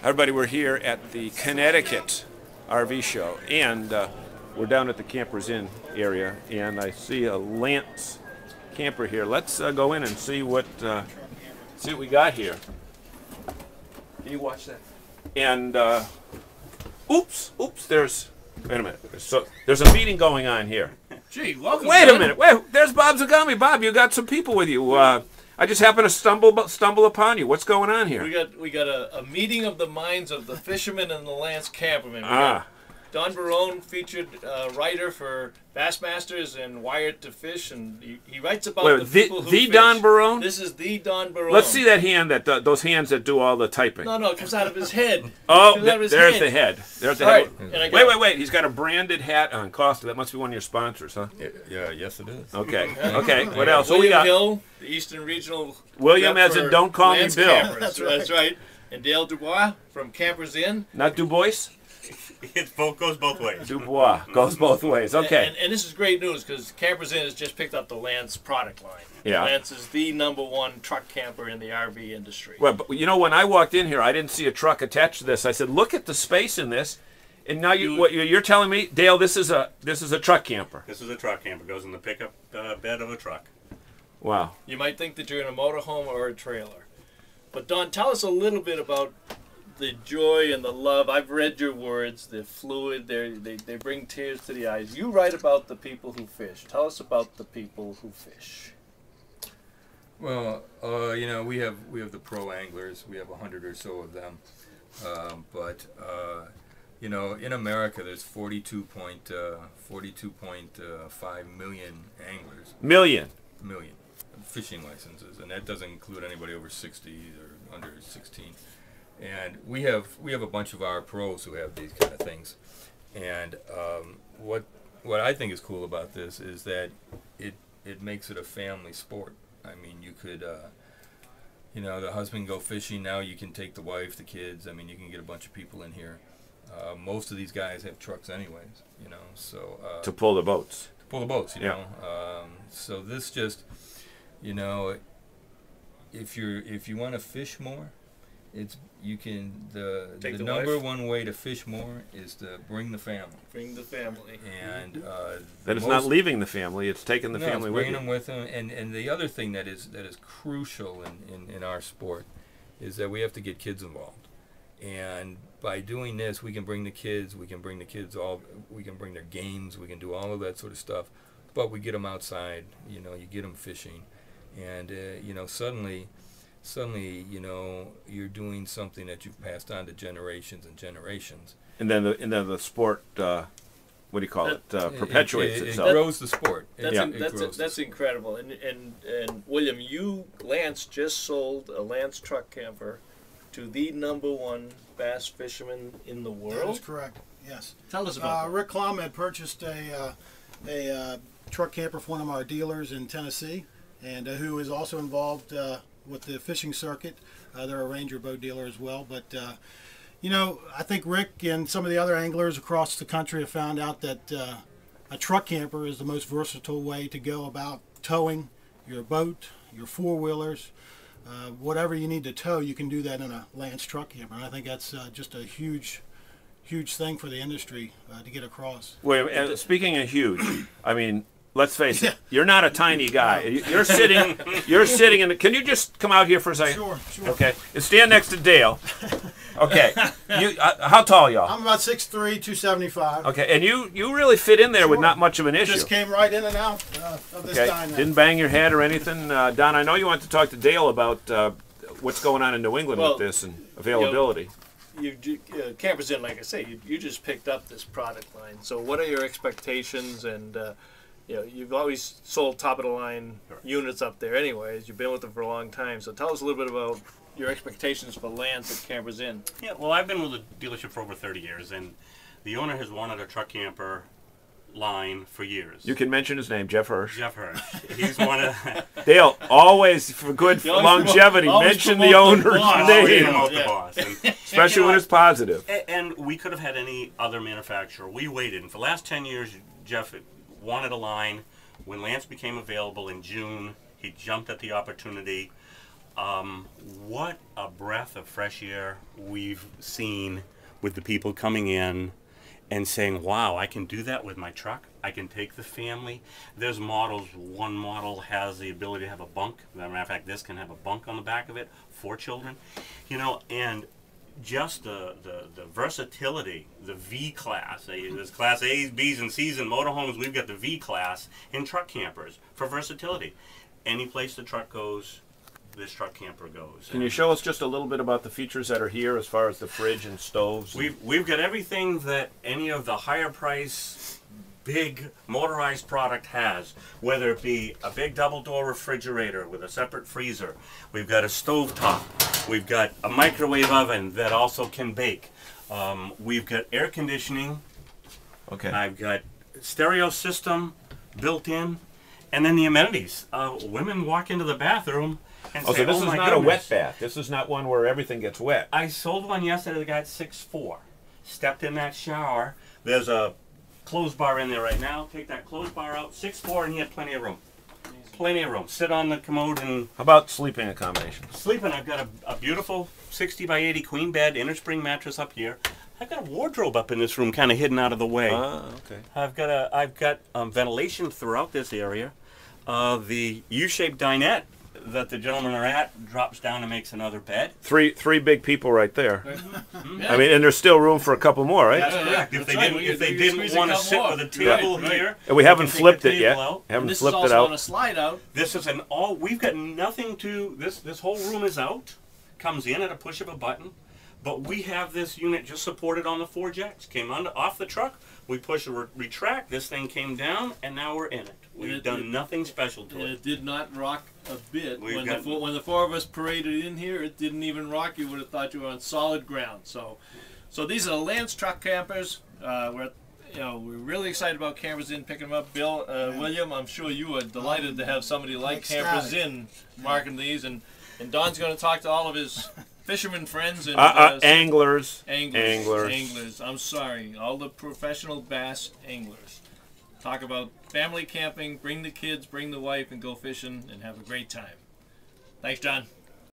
Everybody, we're here at the Connecticut RV show, and we're down at the Campers Inn area, and I see a Lance camper here. Let's go in and see what we got here. Can you watch that? And oops, there's wait a minute. So there's a meeting going on here. Gee, welcome. Wait a minute. Wait, there's Bob Zagami. Bob, you got some people with you. I just happened to stumble upon you. What's going on here? We got a meeting of the minds of the fishermen and the Lance campermen. Don Barone, featured writer for Bassmasters and Wired to Fish, and he writes about the people who fish. Don Barone? This is the Don Barone. Let's see that hand, those hands that do all the typing. No, it comes out of his head. Oh, there's the head. There's the head. Right. Wait. He's got a branded hat on. Costa. That must be one of your sponsors, huh? Yeah, yes it is. Okay. What else? William we got? Hill, the Eastern Regional. William as in Don't Call Me Bill. That's right. And Dale Dubois from Campers Inn. Not Dubois? It goes both ways. Dubois goes both ways. Okay. And this is great news because Campers Inn has just picked up the Lance product line. Yeah. Lance is the #1 truck camper in the RV industry. Well, but you know, when I walked in here, I didn't see a truck attached to this. I said, "Look at the space in this." And now you're telling me, Dale, this is a truck camper. This is a truck camper. Goes in the pickup bed of a truck. Wow. You might think that you're in a motorhome or a trailer. But Don, tell us a little bit about the joy and the love. I've read your words. They're fluid. They bring tears to the eyes. You write about the people who fish. Tell us about the people who fish. Well, we have the pro anglers. We have 100 or so of them. But in America, there's 42.5 million anglers. Million Fishing licenses, and that doesn't include anybody over 60 or under 16. And we have a bunch of our pros who have these kind of things. And what I think is cool about this is that it makes it a family sport. I mean, you could the husband go fishing. Now you can take the wife, the kids. I mean, you can get a bunch of people in here. Most of these guys have trucks anyways, so to pull the boats. So this just, if you want to fish more, the number one way to fish more is to bring the family. Bring the family. And that is not leaving the family; it's taking the family with you. Bringing them with them. And the other thing that is crucial in our sport is that we have to get kids involved. And by doing this, we can bring the kids. We can bring their games. We can do all of that sort of stuff. But we get them outside. You get them fishing, and suddenly, you're doing something that you've passed on to generations and generations. And then the sport, what do you call it? Perpetuates itself. It grows the sport. That's incredible. And William, Lance just sold a Lance truck camper to the #1 bass fisherman in the world. That is correct. Yes. Tell us about that. Rick Klum had purchased a truck camper from one of our dealers in Tennessee, and who is also involved with the fishing circuit. They're a Ranger boat dealer as well. But I think Rick and some of the other anglers across the country have found out that a truck camper is the most versatile way to go about towing your boat, your four-wheelers. Whatever you need to tow, you can do that in a Lance truck camper. And I think that's just a huge thing for the industry to get across. Wait, and speaking of huge, I mean, let's face it, you're not a tiny guy. You're sitting in the, can you just come out here for a second? Sure. Okay, and stand next to Dale. Okay, how tall y'all? I'm about 6'3", 275. Okay, and you really fit in there with not much of an issue. Just came right in and out of this dine. Didn't bang your head or anything. Don, I know you want to talk to Dale about what's going on in New England with this and availability. Campers Inn, like I say, you just picked up this product line. So what are your expectations? And you've always sold top of the line units up there anyways. You've been with them for a long time. So tell us a little bit about your expectations for Lance at Campers Inn. Yeah, well, I've been with the dealership for over 30 years, and the owner has wanted a truck camper line for years. You can mention his name, Jeff Hirsch. Jeff Hirsch. He's one of Dale, always for good longevity, mention the owner's name. Promote the boss. Especially when it's positive. And we could have had any other manufacturer. We waited, and for the last 10 years, Jeff wanted a line. When Lance became available in June, he jumped at the opportunity. What a breath of fresh air we've seen with the people coming in and saying, wow, I can do that with my truck. I can take the family. There's models. One model has the ability to have a bunk. As a matter of fact, this can have a bunk on the back of it for children. You know, and just the versatility, the V class. There's class A's, B's, and C's in motorhomes. We've got the V class in truck campers for versatility. Any place the truck goes, this truck camper goes. Can you show us just a little bit about the features that are here as far as the fridge and stoves? We've got everything that any of the higher price big motorized product has, whether it be a big double door refrigerator with a separate freezer. We've got a stovetop. We've got a microwave oven that also can bake. We've got air conditioning. Okay. I've got stereo system built in, and then the amenities. Women walk into the bathroom and say, so this oh is my not a goodness. wet bath. This is not one where everything gets wet. I sold one yesterday. The guy at 6'4". Stepped in that shower. There's a clothes bar in there right now. Take that clothes bar out. 6'4", and he had plenty of room. Plenty of room. Sit on the commode and How about sleeping accommodations? sleeping. I've got a beautiful 60 by 80 queen bed, inner spring mattress up here. I've got a wardrobe up in this room, kind of hidden out of the way. Okay. I've got ventilation throughout this area. The U-shaped dinette that the gentlemen are at drops down and makes another bed. Three big people right there. I mean, and there's still room for a couple more, right? That's correct. If That's right. they We didn't squeeze a want to couple sit more. with a table Right. here, And we they haven't can take flipped the it yet. table out. Haven't And this flipped is it also on a out. slide out. This is an all. We've got nothing to. This whole room is out. Comes in at a push of a button. But we have this unit just supported on the 4 jacks. Came off the truck. We push a retract. This thing came down, and now we're in it. We've done nothing special to And it. it did not rock a bit. We've When got- when the 4 of us paraded in here, it didn't even rock. You would have thought you were on solid ground. So these are the Lance truck campers. We're really excited about Campers Inn picking them up. Bill, William, I'm sure you are delighted to have somebody like Campers ecstatic. Inn marking these, and Don's going to talk to all of his fisherman friends and Anglers. anglers. I'm sorry, all the professional bass anglers. Talk about family camping, bring the kids, bring the wife, and go fishing and have a great time. Thanks, John.